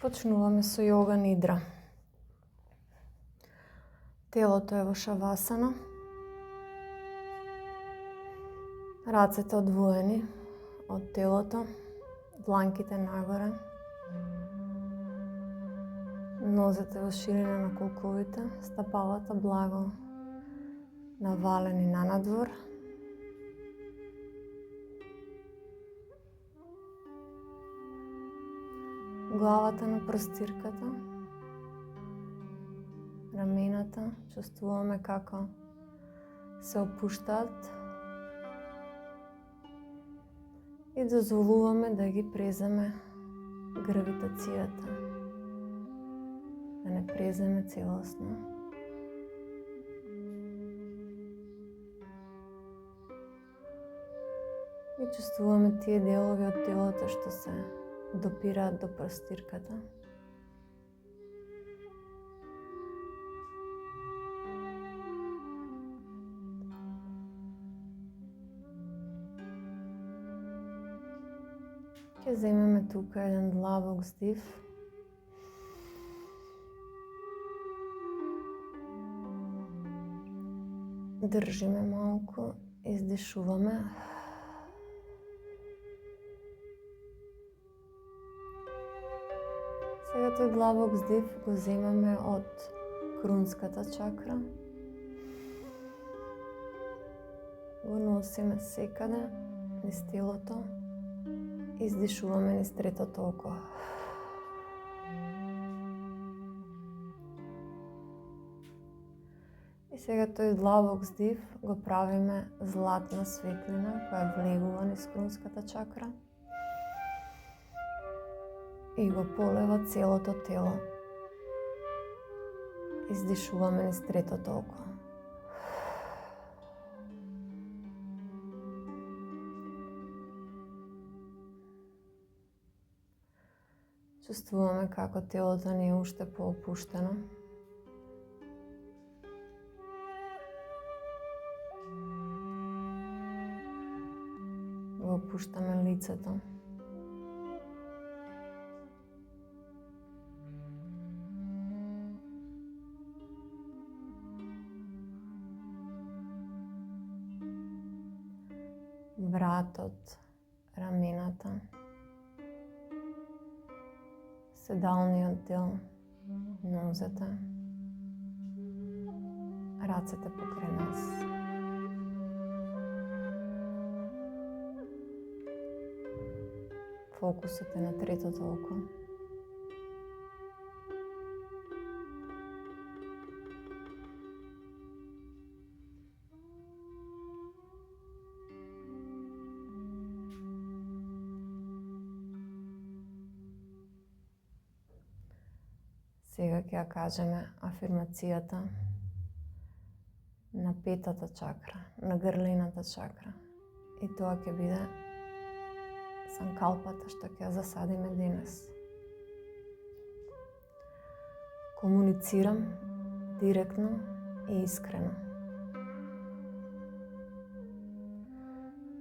Почнуваме со йога нидра. Телото е во шавасана. Рацете одвоени од телото, дланките нагоре. Нозете во ширина на колковите, стапалата благо навалени нанадвор. Главата на простирката, рамената, чувствуваме како се опуштаат и дозволуваме да ги преземе гравитацијата, да не преземе целосно. И чувствуваме тие делови од телото што се допираат до простирката. Ќе земеме тука еден длабок здив. Држиме малку, издишуваме. Сега тој длабок здив го земаме од крунската чакра. Го носиме секаде низ телото. Издишуваме низ третото око. И сега тој длабок здив го правиме златна светлина која влегува низ крунската чакра и го полева целото тело. Издишуваме низ третото око. Чувствуваме како телото ни е уште поопуштено. Го опуштаме лицето. Вратот, рамената, седалниот дел, нозете, рацете покрај нас. Фокусот е на третото око. Сега ќе ја кажеме афирмацијата на петата чакра, на грлената чакра. И тоа ќе биде санкалпата што ќе ја засадиме денес. Комуницирам директно и искрено.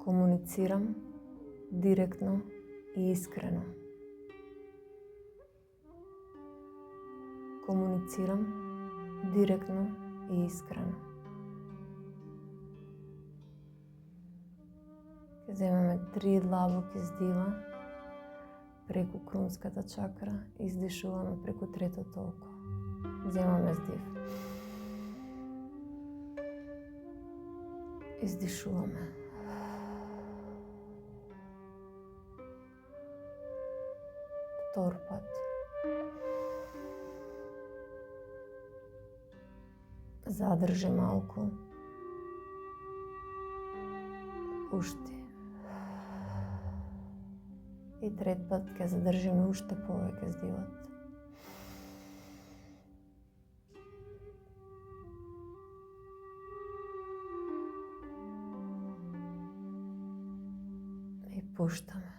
Комуницирам директно и искрено. Комуницирам директно и искрено. Ќе земеме 3 длабоки издива преку крунската чакра, издишуваме преку третото око. Земаме здив. Издишуваме. Втор пат. Задржи малку. Пушти. И трет пат ќе задржиме уште повеќе здивот. И пуштаме.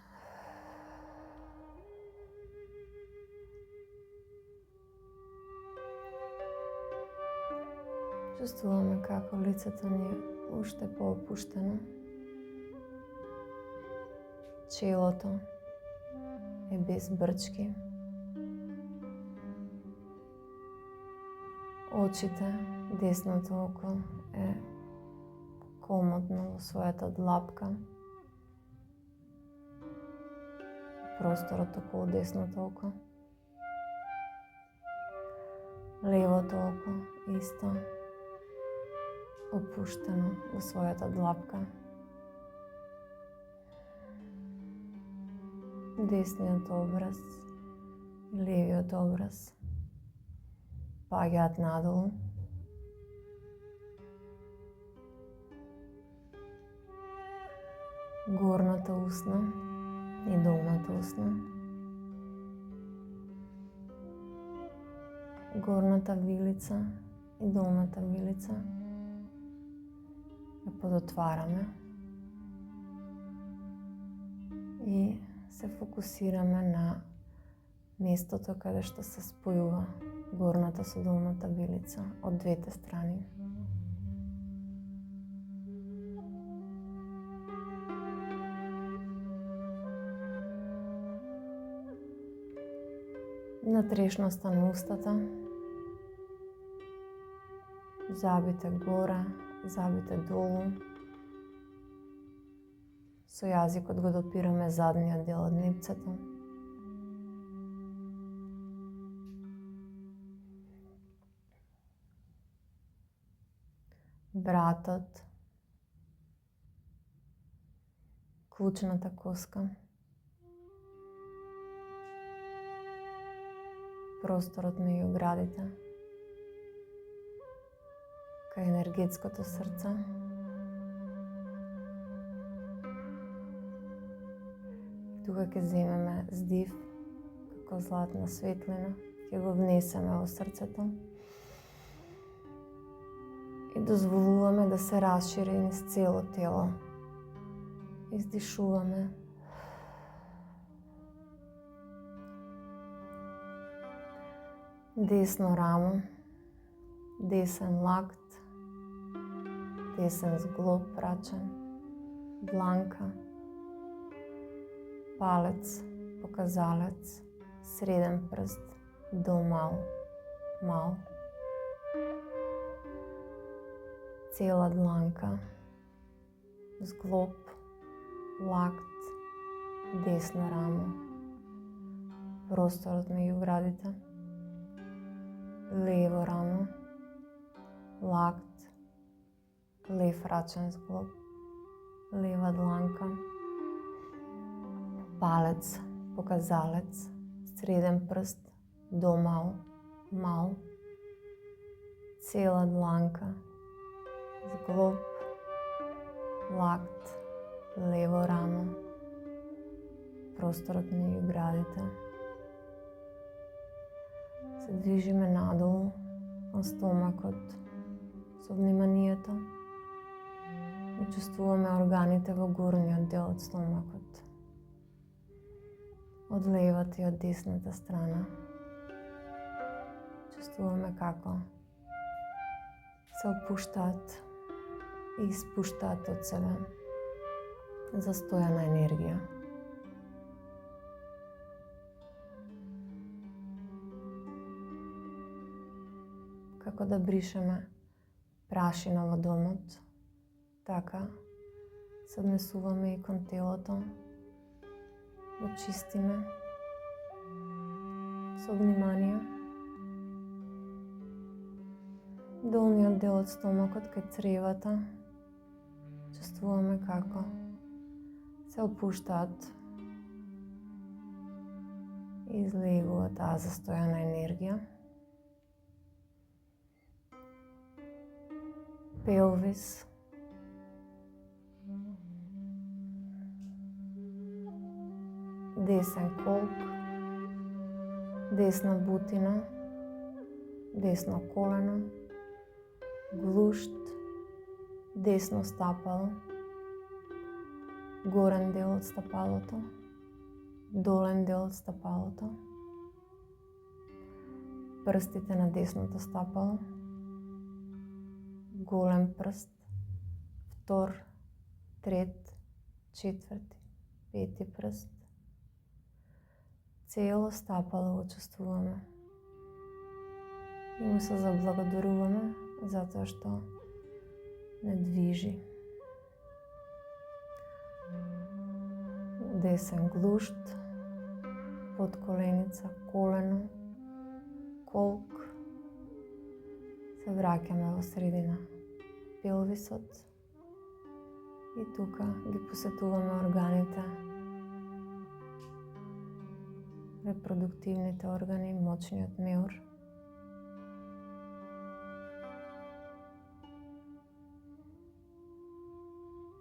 Чувствуваме како лицето ни е уште поопуштено. Челото е без брчки. очите, десното око е комотно во својата длапка. Просторот околу десното око. Левото око исто опуштено во својата длапка. Десниот образ и левиот образ паѓаат надолу. Горната усна и долната усна. Горната вилица и долната вилица ја подотвараме и се фокусираме на местото каде што се спојува горната со долната вилица од двете страни. Натрешноста на устата, забите горе, забите долу. Со јазикот го допираме задниот дел од нипцето. Братот, клучната коска, просторот меѓу градите, кај енергетското срце. Тука ќе земеме здив како златна светлина, ќе го внесеме во срцето и дозволуваме да се расшири низ цело тело. Издишуваме. Десно рамо, десен лакт, десен зглоб прачен, дланка, палец, показалец, среден прст до мал. Цела дланка, зглоб, лакт, десно рамо, просторот меѓу градите, лево рамо, лакт, лев рачен зглоб, лева дланка, палец, показалец, среден прст до мал, цела дланка, зглоб, лакт, лево рамо, просторот меѓу градите. Се движиме надолу на стомакот со вниманието и чувствуваме органите во горниот дел од стомакот, од левата и од десната страна. Чувствуваме како се опуштаат и испуштаат од себе застојана енергија. Како да бришеме прашина во домот, така се однесуваме и кон телото, го чистиме со внимание. Долниот дел од стомакот кај цревата, чувствуваме како се опуштаат и излегува таа застојана енергија. Пелвис, десен колк, десна бутина, десно колено, глушт, десно стапало, горен дел од стапалото, долен дел од стапалото, прстите на десното стапало, голем прст, втор, трет, четврти, пети прст. Цело стапало го чувствуваме. И му се заблагодаруваме затоа што не движи. Десен глушт, под коленица, колено, колк. Се враќаме во средина пелвисот и тука ги посетуваме органите, репродуктивните органи, мочниот меур.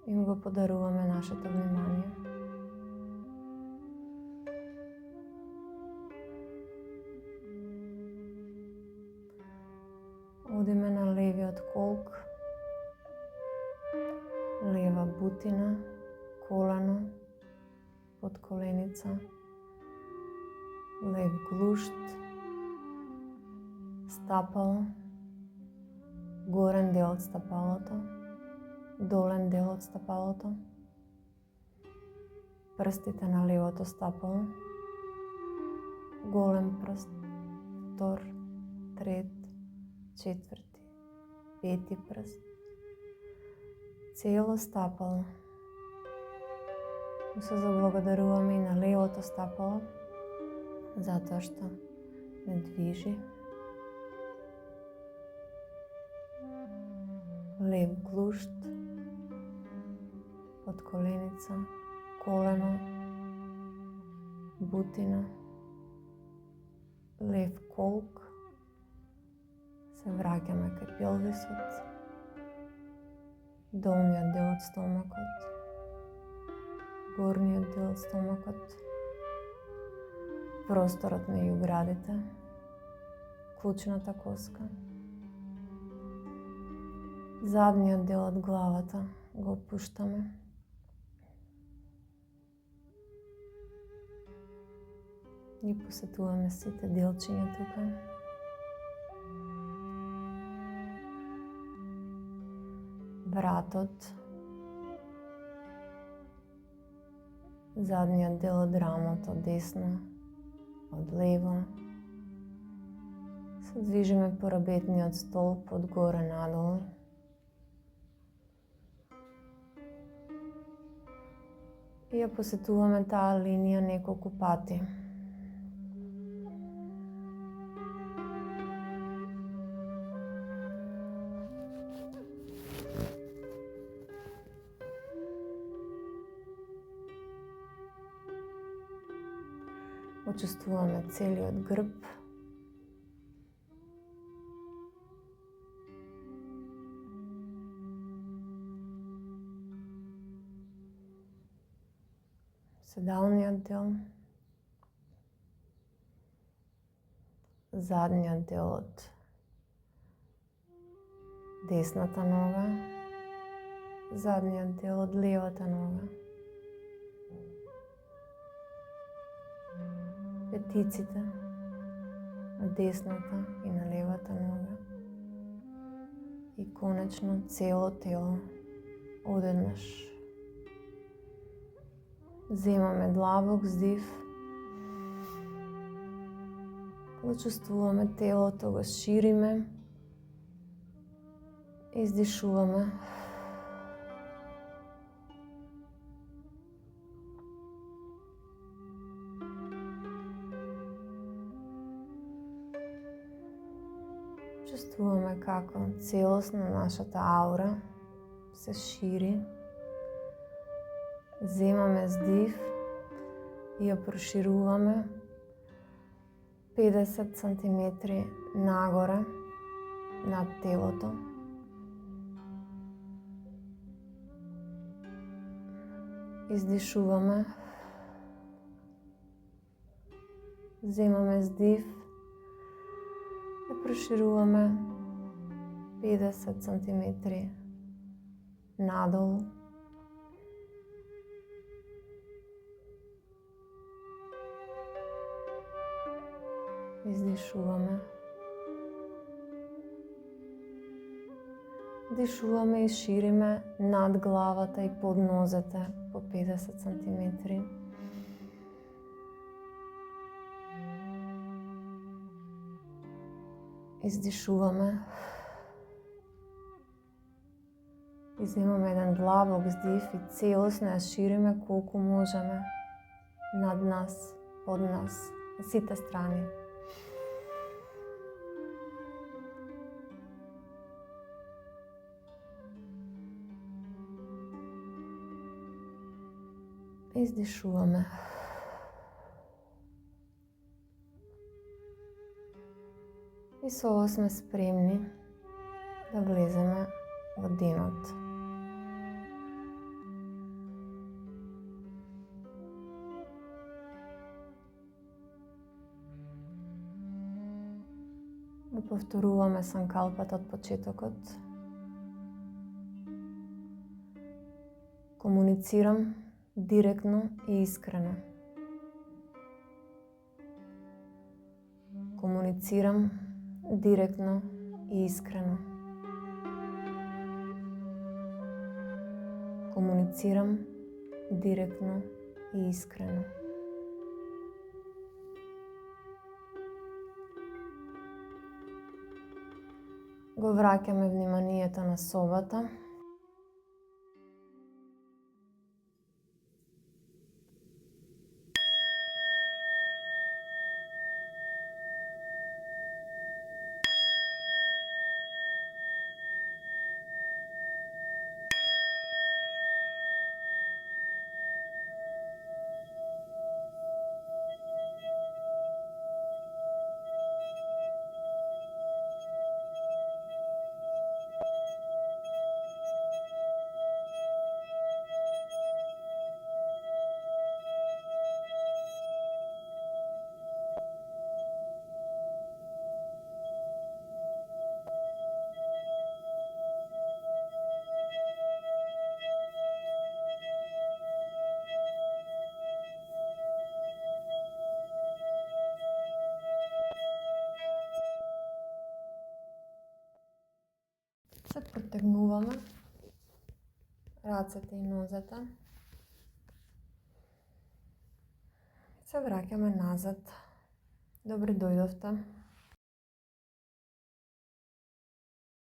Им го подаруваме нашето внимание. Одиме на левиот колк, лева бутина, колено, подколеница, лев глушт, стапало, горен дел од стапалото, долен дел од стапалото, прстите на левото стапало, голем прст, втор, трет, четврти, пети прст, цело стапало. Му се заблагодаруваме и на левото стапало, затоа што не движи. Лев глушт, подколеница, колено, бутина, лев колк. Се враќаме кај пелвисот, долниот дел од стомакот, горниот дел од стомакот, просторот меѓу градите, клучната коска. Задниот дел од главата го опуштаме. И посетуваме сите делчиња тука. Вратот, задниот дел од рамото, десно, од лево. Се движиме по рабетниот столб од горе надолу. И ја посетуваме таа линија неколку пати. Почувствуваме целиот грб. Седалниот дел. Задниот дел од десната нога. Задниот дел од левата нога. Петиците на десната и на левата нога. И конечно цело тело одеднаш. Земаме длабок вдих. Почувствуваме телото, го шириме. Издишуваме. Чувствуваме како целосно нашата аура се шири. Земаме вдих и ја прошируваме 50 сантиметри нагоре над телото. Издишуваме. Земаме вдих и прошируваме 50 сантиметри надолу. Издишуваме. Дишуваме и шириме над главата и под нозете по 50 сантиметри. Издишуваме. И земаме еден длабок вдих и целосно ја шириме колку можеме над нас, под нас, на сите страни. Издишуваме. И со ова сме спремни да влеземе во денот. Да повторуваме санкалпата од почетокот. Комуницирам директно и искрено. Комуницирам директно и искрено. Комуницирам директно и искрено. Го враќаме вниманието на собата. Се протегнуваме рацете и нозете. Се враќаме назад. Добре дојдовте.